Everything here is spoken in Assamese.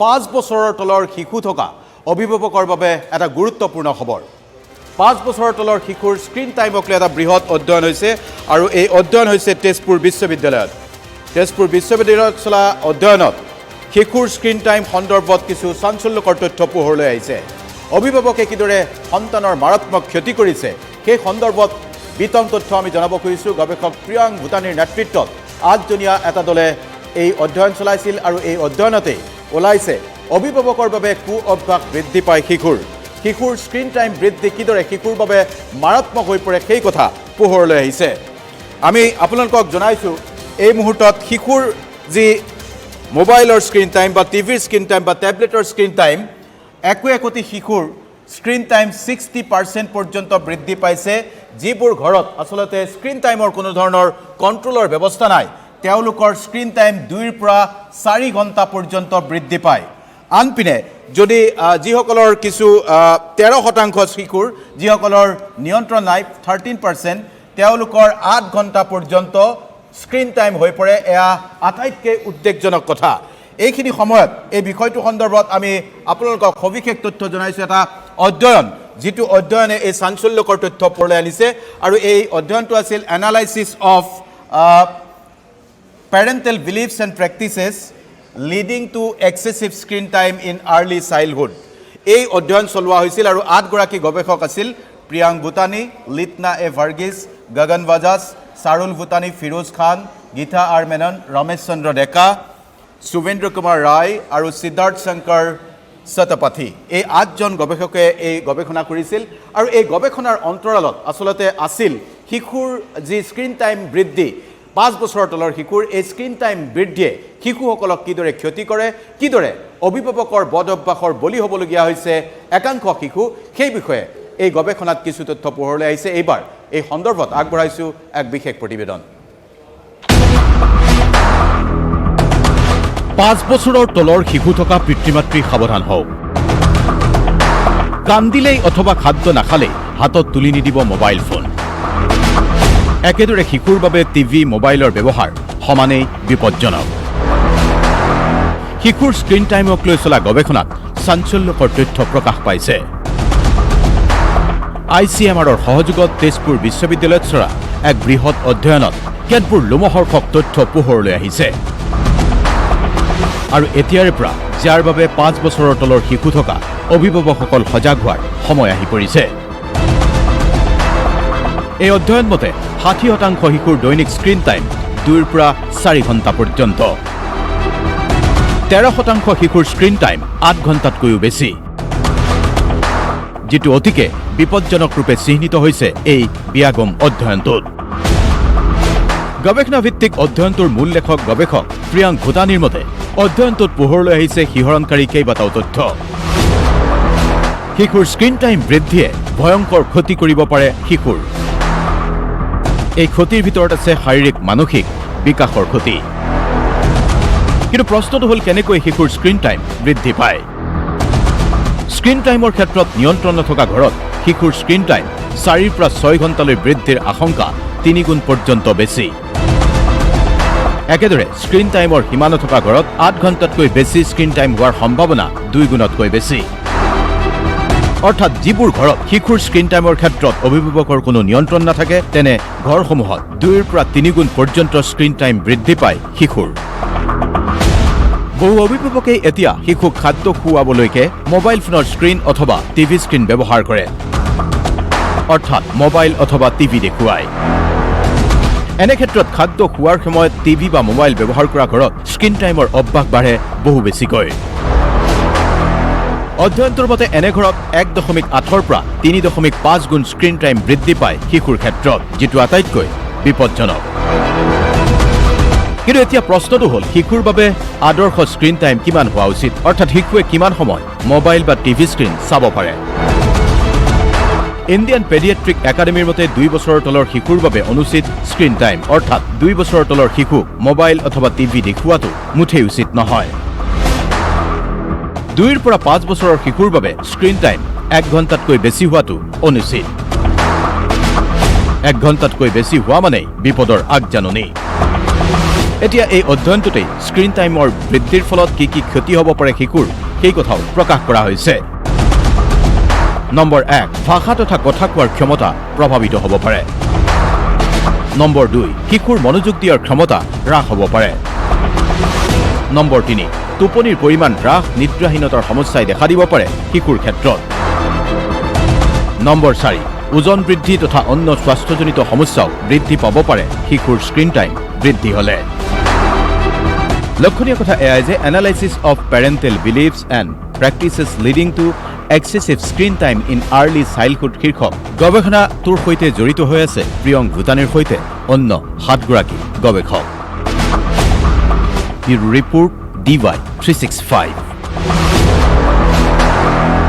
5 বছৰৰ তলৰ শিশু থকা অভিভাৱকৰ বাবে এটা গুৰুত্বপূৰ্ণ খবৰ 5 বছৰৰ তলৰ শিশুৰ স্ক্ৰীন টাইমক লৈ এটা বৃহৎ অধ্যয়ন হৈছে আৰু এই অধ্যয়ন হৈছে তেজপুৰ বিশ্ববিদ্যালয়ত চলা অধ্যয়নত শিশুৰ স্ক্ৰীন টাইম সন্দৰ্ভত কিছু চাঞ্চল্যকৰ তথ্য পোহৰলৈ আহিছে অভিভাৱকে কিদৰে সন্তানৰ মাৰাত্মক ক্ষতি কৰিছে সেই সন্দৰ্ভত বিতং তথ্য আমি জনাব খুজিছোঁ গৱেষক প্ৰিয়াংক ভূটানীৰ নেতৃত্বত 8জনীয়া এটা দলে এই অধ্যয়ন চলাইছিল আৰু এই অধ্যয়নতে ওলাইছে অভিভাৱকৰ বাবে অভ্যাস বৃদ্ধি পায় শিশুৰ স্ক্ৰীন টাইম বৃদ্ধি কিদৰে শিশুৰ বাবে মাৰাত্মক হৈ পৰে সেই কথা পোহৰলৈ আহিছে আমি আপোনালোকক জনাইছোঁ এই মুহূৰ্তত শিশুৰ যি মোবাইলৰ স্ক্ৰীন টাইম বা টিভিৰ স্ক্ৰীন টাইম বা টেবলেটৰ স্ক্ৰীন টাইম একোটি শিশুৰ স্ক্ৰীন টাইম 60% পৰ্যন্ত বৃদ্ধি পাইছে যিবোৰ ঘৰত আচলতে স্ক্ৰীন টাইমৰ কোনো ধৰণৰ কণ্ট্ৰলৰ ব্যৱস্থা নাই তেওঁলোকৰ স্ক্ৰীন টাইম 2ৰ পৰা 4 ঘণ্টা পৰ্যন্ত বৃদ্ধি পায় আনপিনে যদি যিসকলৰ কিছু 13% শিশুৰ যিসকলৰ নিয়ন্ত্ৰণ নাই 13% তেওঁলোকৰ 8 ঘণ্টা পৰ্যন্ত স্ক্ৰীন টাইম হৈ পৰে এয়া আটাইতকৈ উদ্বেগজনক কথা এইখিনি সময়ত এই বিষয়টো সন্দৰ্ভত আমি আপোনালোকক সবিশেষ তথ্য জনাইছোঁ এটা অধ্যয়ন যিটো অধ্যয়নে এই চাঞ্চল্যকৰ তথ্য পোহৰলৈ আনিছে আৰু এই অধ্যয়নটো আছিল analysis of parental beliefs and practices leading to excessive screen time in early childhood এই অধ্যয়ন চলোৱা হৈছিল আৰু 8গৰাকী গৱেষক আছিল প্ৰিয়াংক ভূটানী লিটনা এ ভাৰ্গিছ গগন বাজাজ চাৰুল ভূটানী ফিৰোজ খান গীতা আৰ মেনন ৰমেশ চন্দ্ৰ ডেকা সুবেন্দ্ৰ কুমাৰ ৰায় আৰু সিদ্ধাৰ্থ শংকৰ সতপাথী এই 8জন গৱেষকে এই গৱেষণা কৰিছিল আৰু এই গৱেষণাৰ অন্তৰালত আচলতে আছিল শিশুৰ যি স্ক্ৰীন টাইম বৃদ্ধি 5 বছৰৰ তলৰ শিশুৰ এই স্ক্ৰীন টাইম বৃদ্ধিয়ে শিশুসকলক কিদৰে ক্ষতি কৰে কিদৰে অভিভাৱকৰ বদ অভ্যাসৰ বলি হ'বলগীয়া হৈছে একাংশ শিশু সেই বিষয়ে এই গৱেষণাত কিছু তথ্য পোহৰলৈ আহিছে এইবাৰ এই সন্দৰ্ভত আগবঢ়াইছোঁ এক বিশেষ প্ৰতিবেদন 5 বছৰৰ তলৰ শিশু থকা পিতৃ-মাতৃ সাৱধান হওক কান্দিলেই অথবা খাদ্য নাখালেই হাতত তুলি নিদিব মোবাইল ফোন একেদৰে শিশুৰ বাবে টিভি মোবাইলৰ ব্যৱহাৰ সমানেই বিপজ্জনক শিশুৰ স্ক্ৰীন টাইমক লৈ চলা গৱেষণাত চাঞ্চল্যকৰ তথ্য প্ৰকাশ পাইছে ICMRৰ সহযোগত তেজপুৰ বিশ্ববিদ্যালয়ত চলা এক বৃহৎ অধ্যয়নত কেতবোৰ লোমহৰ্ষক তথ্য পোহৰলৈ আহিছে আৰু এতিয়াৰে পৰা যাৰ বাবে 5 বছৰৰ তলৰ শিশু থকা অভিভাৱকসকল সজাগ হোৱাৰ সময় আহি পৰিছে এই অধ্যয়ন মতে 60% শিশুৰ দৈনিক স্ক্ৰীন টাইম 2ৰ পৰা 4 ঘণ্টা পৰ্যন্ত 13% শিশুৰ স্ক্ৰীন টাইম 8 ঘণ্টাতকৈও বেছি যেটো অতিকে বিপজ্জনক ৰূপে চিহ্নিত হৈছে এই বিয়াগম অধ্যয়নটোত গৱেষণা ভিত্তিক অধ্যয়নটোৰ মূল লেখক গৱেষক প্ৰিয়াংক ভূটানীৰ মতে অধ্যয়নটোত পোহৰলৈ আহিছে শিহৰণকাৰী কেইবাটাও তথ্য শিশুৰ স্ক্ৰীন টাইম বৃদ্ধিয়ে ভয়ংকৰ ক্ষতি কৰিব পাৰে শিশুৰ এই ক্ষতিৰ ভিতৰত আছে শাৰীৰিক মানসিক বিকাশৰ ক্ষতি কিন্তু প্ৰশ্নটো হ'ল কেনেকৈ শিশুৰ স্ক্ৰীন টাইম বৃদ্ধি পায় স্ক্ৰীন টাইমৰ ক্ষেত্ৰত নিয়ন্ত্ৰণ নথকা ঘৰত শিশুৰ স্ক্ৰীন টাইম 4ৰ পৰা 6 ঘণ্টালৈ বৃদ্ধিৰ আশংকা 3 গুণ পৰ্যন্ত বেছি একেদৰে স্ক্ৰীন টাইমৰ সীমা নথকা ঘৰত 8 ঘণ্টাতকৈ বেছি স্ক্ৰীন টাইম হোৱাৰ সম্ভাৱনা 2 গুণতকৈ বেছি অৰ্থাৎ যিবোৰ ঘৰত শিশুৰ স্ক্ৰীন টাইমৰ ক্ষেত্ৰত অভিভাৱকৰ কোনো নিয়ন্ত্ৰণ নাথাকে তেনে ঘৰসমূহত 2ৰ পৰা 3 গুণ পৰ্যন্ত স্ক্ৰীন টাইম বৃদ্ধি পায় শিশুৰ বহু অভিভাৱকে এতিয়া শিশুক খাদ্য খুৱাবলৈকে মোবাইল ফোনৰ স্ক্ৰীন অথবা টিভি স্ক্ৰীন ব্যৱহাৰ কৰে অৰ্থাৎ মোবাইল অথবা টিভি দেখুৱায় এনে ক্ষেত্ৰত খাদ্য খোৱাৰ সময়ত টিভি বা মোবাইল ব্যৱহাৰ কৰা ঘৰত স্ক্ৰীন টাইমৰ অভ্যাস বাঢ়ে বহু বেছিকৈ অধ্যয়নটোৰ মতে এনে ঘৰত 1.8ৰ পৰা 3.5 গুণ স্ক্ৰীন টাইম বৃদ্ধি পায় শিশুৰ ক্ষেত্ৰত যেটো আটাইতকৈ বিপজ্জনক কিন্তু এতিয়া প্ৰশ্নটো হ'ল শিশুৰ বাবে আদৰ্শ স্ক্ৰীন টাইম কিমান হোৱা উচিত অৰ্থাৎ শিশুৱে কিমান সময় মোবাইল বা টিভি স্ক্ৰীন চাব পাৰে ইণ্ডিয়ান পেডিয়াট্ৰিক একাডেমীৰ মতে 2 বছৰৰ তলৰ শিশুৰ বাবে অনুচিত স্ক্ৰীন টাইম অৰ্থাৎ 2 বছৰৰ তলৰ শিশুক মোবাইল অথবা টিভি দেখুৱাটো মুঠেই উচিত নহয় 2ৰ পৰা 5 বছৰৰ শিশুৰ বাবে স্ক্ৰীন টাইম 1 ঘণ্টাতকৈ বেছি হোৱাটো অনুচিত 1 ঘণ্টাতকৈ বেছি হোৱা মানে বিপদৰ আগজাননী এতিয়া এই অধ্যয়নটোতেই স্ক্ৰীন টাইমৰ বৃদ্ধিৰ ফলত কি কি ক্ষতি হ'ব পাৰে শিশুৰ সেই কথাও প্ৰকাশ কৰা হৈছে। নম্বৰ 1, ভাষা তথা কথা কোৱাৰ ক্ষমতা প্ৰভাৱিত হ'ব পাৰে। নম্বৰ 2, শিশুৰ মনোযোগ দিয়াৰ ক্ষমতা হ্ৰাস হ'ব পাৰে। নম্বৰ 3, টোপনিৰ পৰিমাণ হ্ৰাস, নিদ্ৰাহীনতাৰ সমস্যাই দেখা দিব পাৰে শিশুৰ ক্ষেত্ৰত। নম্বৰ 4, ওজন বৃদ্ধি তথা অন্য স্বাস্থ্যজনিত সমস্যাও বৃদ্ধি পাব পাৰে শিশুৰ স্ক্ৰীন টাইম বৃদ্ধি হ'লে। লক্ষণীয় কথা এয়াই যে analysis of parental beliefs and practices leading to excessive screen time in early childhood শীৰ্ষক গৱেষণাটোৰ সৈতে জড়িত হৈ আছে প্ৰিয়ংক ভূটানীৰ সৈতে অন্য 7 গৰাকী গৱেষক। Report DY365।